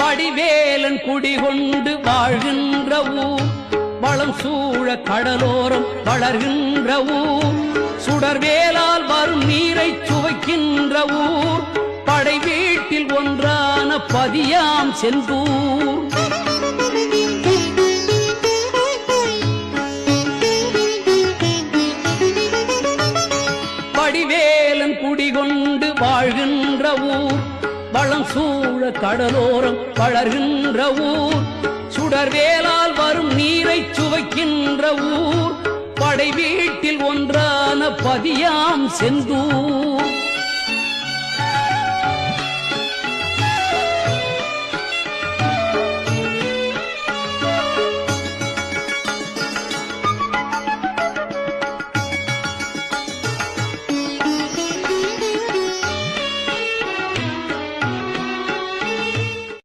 படிவேலன் குடிகொண்டு வாழ்கின்ற ஊர் வளம் சூழ கடலோரம் வளர்கின்ற ஊர் சுடர்வேலால் வரும் நீரை சுவைக்கின்ற ஊர் படை வீட்டில் ஒன்றான பதியாம் செந்தூர் படிவேலன் குடிகொண்டு வாழ்கின்ற ஊர் வளம் சூழ கடலோரம் வளர்கின்ற ஊர் சுடர்வேலால் வரும் நீரை சுவைக்கின்ற ஊர் படை வீட்டில் ஒன்றான பதியாம் செந்தூர்